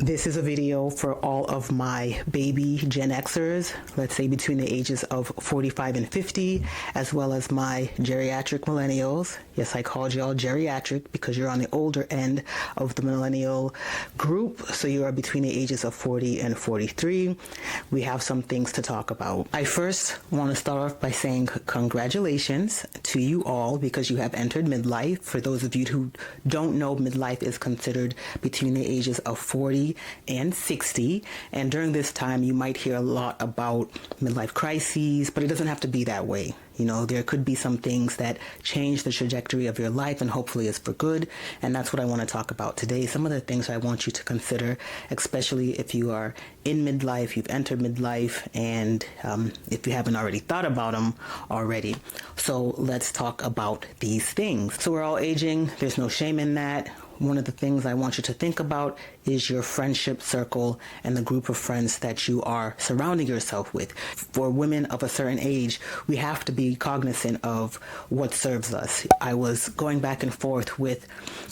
This is a video for all of my baby Gen Xers, let's say between the ages of 45 and 50, as well as my geriatric millennials. Yes, I called y'all geriatric because you're on the older end of the millennial group, so you are between the ages of 40 and 43. We have some things to talk about. I first want to start off by saying congratulations to you all because you have entered midlife. For those of you who don't know, midlife is considered between the ages of 40 and 60, and during this time you might hear a lot about midlife crises, but it doesn't have to be that way. You know, there could be some things that change the trajectory of your life, and hopefully it's for good, and that's what I want to talk about today. Some of the things I want you to consider, especially if you are in midlife, you've entered midlife, and if you haven't already thought about them already. So let's talk about these things. So we're all aging. There's no shame in that. One of the things I want you to think about is your friendship circle and the group of friends that you are surrounding yourself with. For women of a certain age, we have to be cognizant of what serves us. I was going back and forth with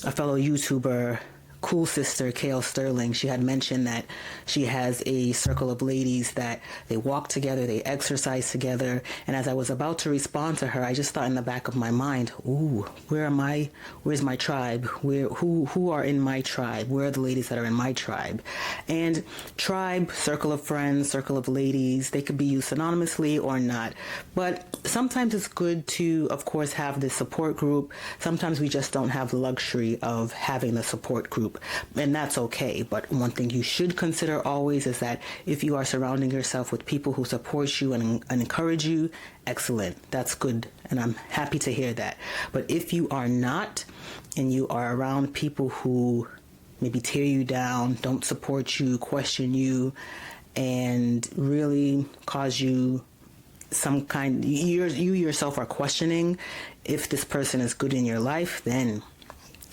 a fellow YouTuber, Cool Sister Kale Sterling. She had mentioned that she has a circle of ladies that they walk together, they exercise together, and as I was about to respond to her, I just thought in the back of my mind, ooh, where's my tribe? Who are in my tribe? Where are the ladies that are in my tribe? And tribe, circle of friends, circle of ladies, they could be used synonymously or not, but sometimes it's good to, of course, have this support group. Sometimes we just don't have the luxury of having the support group, and that's okay. But one thing you should consider always is that if you are surrounding yourself with people who support you and encourage you, excellent, that's good, and I'm happy to hear that. But if you are not, and you are around people who maybe tear you down, don't support you, question you, and really cause you some kind, you yourself are questioning if this person is good in your life, then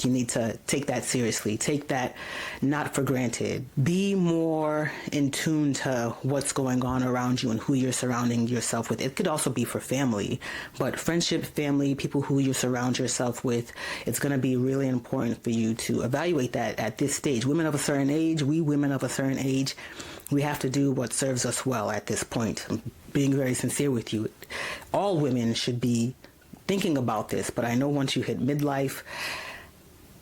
you need to take that seriously. Take that not for granted. Be more in tune to what's going on around you and who you're surrounding yourself with. It could also be for family, but friendship, family, people who you surround yourself with, it's going to be really important for you to evaluate that at this stage. Women of a certain age, we have to do what serves us well at this point. I'm being very sincere with you. All women should be thinking about this, but I know once you hit midlife,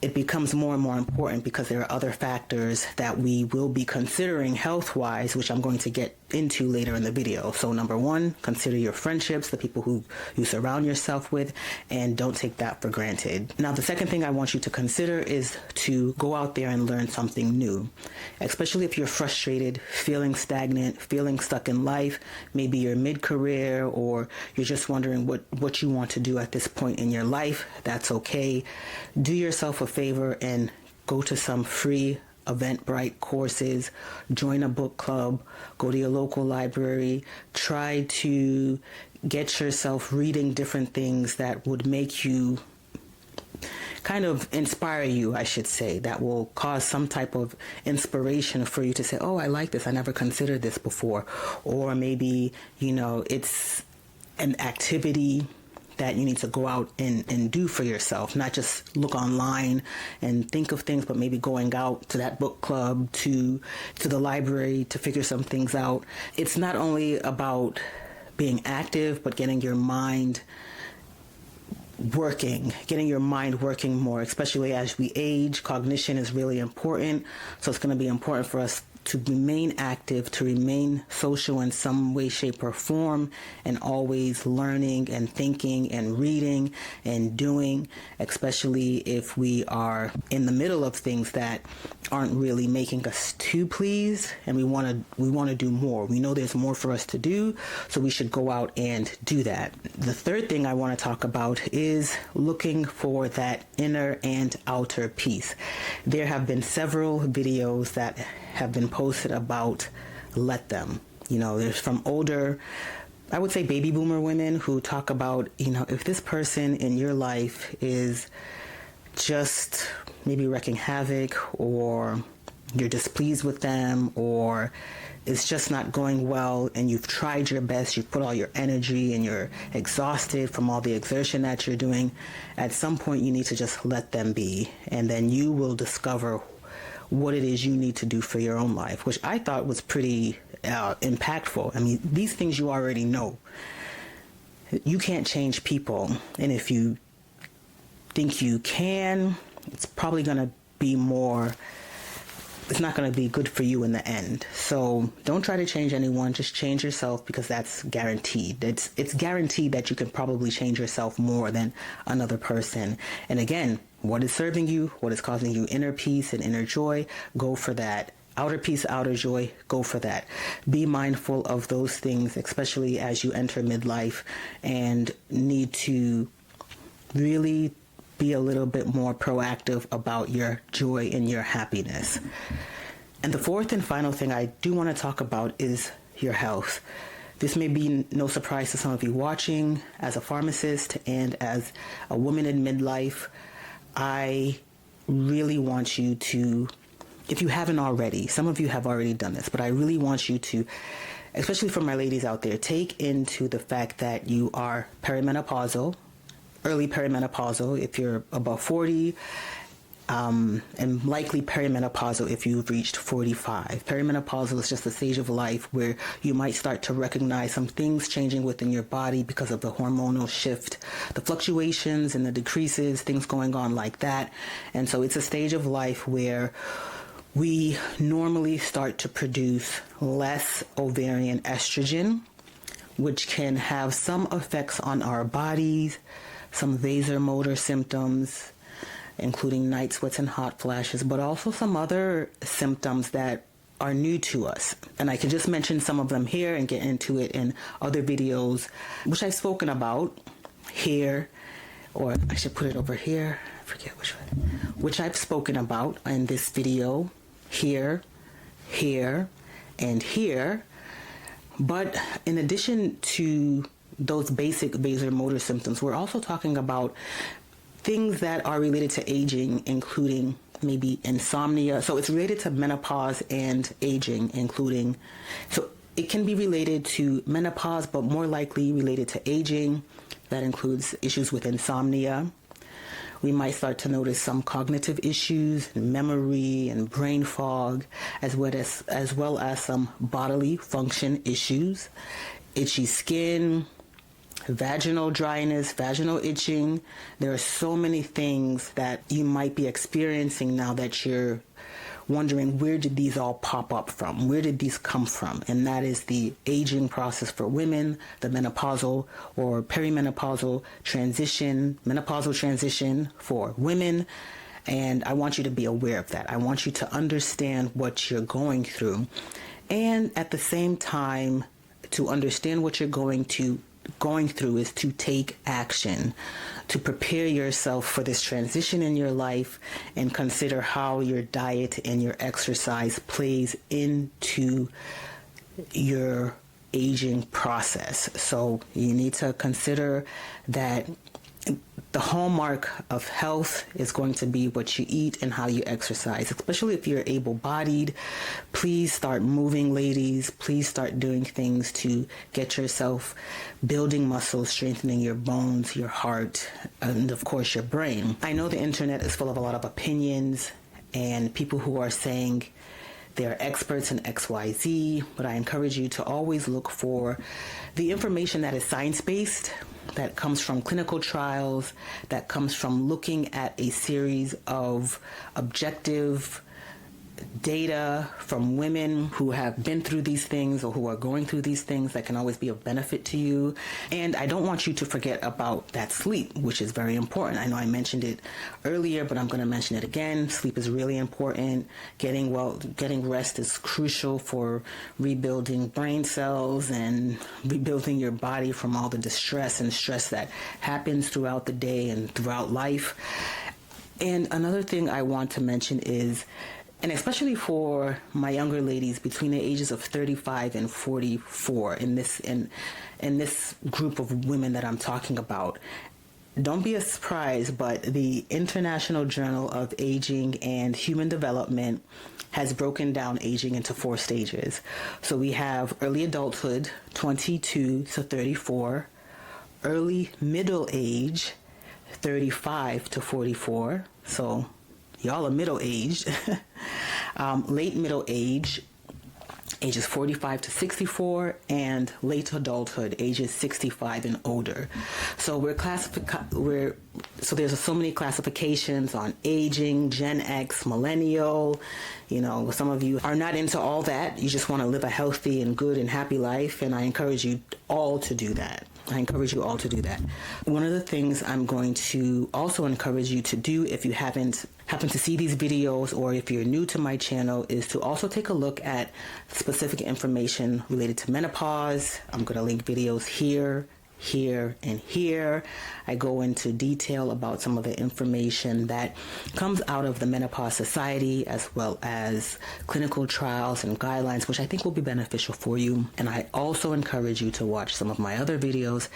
it becomes more and more important because there are other factors that we will be considering health-wise, which I'm going to get into later in the video. So number one, consider your friendships, the people who you surround yourself with, and don't take that for granted. Now, the second thing I want you to consider is to go out there and learn something new, especially if you're frustrated, feeling stagnant, feeling stuck in life. Maybe you're mid-career or you're just wondering what you want to do at this point in your life. That's okay. Do yourself a favor and go to some free Eventbrite courses, join a book club, go to your local library, try to get yourself reading different things that would make you kind of inspire you, I should say, that will cause some type of inspiration for you to say, oh, I like this, I never considered this before. Or maybe, it's an activity that you need to go out and do for yourself, not just look online and think of things, but maybe going out to that book club, to the library to figure some things out. It's not only about being active, but getting your mind working more, especially as we age. Cognition is really important, so it's going to be important for us to remain active, to remain social in some way, shape, or form, and always learning and thinking and reading and doing, especially if we are in the middle of things that aren't really making us too pleased, and we want to do more. We know there's more for us to do, so we should go out and do that. The third thing I want to talk about is looking for that inner and outer peace. There have been several videos that have been posted about let them. There's from older, I would say baby boomer women who talk about, if this person in your life is just maybe wreaking havoc, or you're displeased with them, or it's just not going well, and you've tried your best, you've put all your energy and you're exhausted from all the exertion that you're doing, at some point you need to just let them be, and then you will discover what it is you need to do for your own life, which I thought was pretty impactful. I mean, these things you already know. You can't change people. And if you think you can, it's probably going to be it's not going to be good for you in the end. So don't try to change anyone. Just change yourself, because that's guaranteed. It's guaranteed that you can probably change yourself more than another person. And again, what is serving you, what is causing you inner peace and inner joy, go for that. Outer peace, outer joy, go for that. Be mindful of those things, especially as you enter midlife and need to really be a little bit more proactive about your joy and your happiness. And the fourth and final thing I do want to talk about is your health. This may be no surprise to some of you watching. As a pharmacist and as a woman in midlife, I really want you to, if you haven't already, some of you have already done this, but I really want you to, especially for my ladies out there, take into the fact that you are perimenopausal, early perimenopausal if you're above 40, and likely perimenopausal if you've reached 45. Perimenopausal is just a stage of life where you might start to recognize some things changing within your body because of the hormonal shift, the fluctuations and the decreases, things going on like that. And so it's a stage of life where we normally start to produce less ovarian estrogen, which can have some effects on our bodies, some vasomotor symptoms, including night sweats and hot flashes, but also some other symptoms that are new to us. And I can just mention some of them here and get into it in other videos, which I've spoken about here, or I should put it over here, I forget which one, which I've spoken about in this video, here, here, and here. But in addition to those basic vasomotor symptoms, we're also talking about things that are related to aging, including maybe insomnia. So it's related to menopause and aging, including, so it can be related to menopause, but more likely related to aging. That includes issues with insomnia. We might start to notice some cognitive issues, memory and brain fog, as well as some bodily function issues, itchy skin, vaginal dryness, vaginal itching. There are so many things that you might be experiencing now that you're wondering, where did these all pop up from? Where did these come from? And that is the aging process for women, the menopausal or perimenopausal transition, menopausal transition for women. And I want you to be aware of that. I want you to understand what you're going through. And at the same time, to understand what you're going through is to take action, to prepare yourself for this transition in your life, and consider how your diet and your exercise plays into your aging process. So you need to consider that the hallmark of health is going to be what you eat and how you exercise, especially if you're able-bodied. Please start moving, ladies. Please start doing things to get yourself building muscles, strengthening your bones, your heart, and of course your brain. I know the internet is full of a lot of opinions and people who are saying they're experts in XYZ, but I encourage you to always look for the information that is science-based, that comes from clinical trials, that comes from looking at a series of objective data from women who have been through these things or who are going through these things that can always be of benefit to you. And I don't want you to forget about that sleep, which is very important. I know I mentioned it earlier, but I'm going to mention it again. Sleep is really important. Getting rest is crucial for rebuilding brain cells and rebuilding your body from all the distress and stress that happens throughout the day and throughout life. And another thing I want to mention is, and especially for my younger ladies between the ages of 35 and 44, in this group of women that I'm talking about, don't be surprised, but the International Journal of Aging and Human Development has broken down aging into 4 stages. So we have early adulthood, 22 to 34, early middle age, 35 to 44. So y'all are middle-aged. late middle age, ages 45 to 64, and late adulthood, ages 65 and older. So so there's so many classifications on aging, Gen X, Millennial. Some of you are not into all that. You just want to live a healthy and good and happy life, and I encourage you all to do that. One of the things I'm going to also encourage you to do, if you happen to see these videos, or if you're new to my channel, is to also take a look at specific information related to menopause. I'm going to link videos here, and here. I go into detail about some of the information that comes out of the Menopause Society, as well as clinical trials and guidelines, which I think will be beneficial for you. And I also encourage you to watch some of my other videos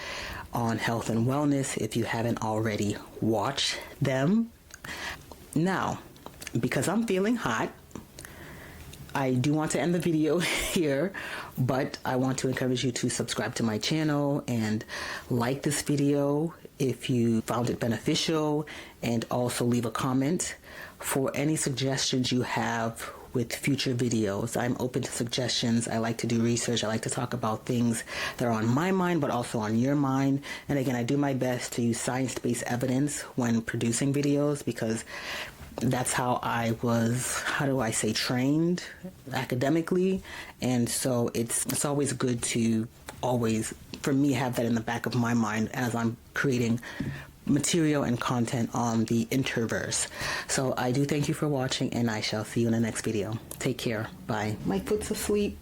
on health and wellness if you haven't already watched them. Now, because I'm feeling hot, I do want to end the video here, but I want to encourage you to subscribe to my channel and like this video if you found it beneficial, and also leave a comment for any suggestions you have with future videos. I'm open to suggestions. I like to do research. I like to talk about things that are on my mind, but also on your mind. And again, I do my best to use science-based evidence when producing videos, because that's how I was, trained academically. And so it's always good to for me, have that in the back of my mind as I'm creating material and content on the interverse. So I do thank you for watching, and I shall see you in the next video. Take care. Bye. My foot's asleep.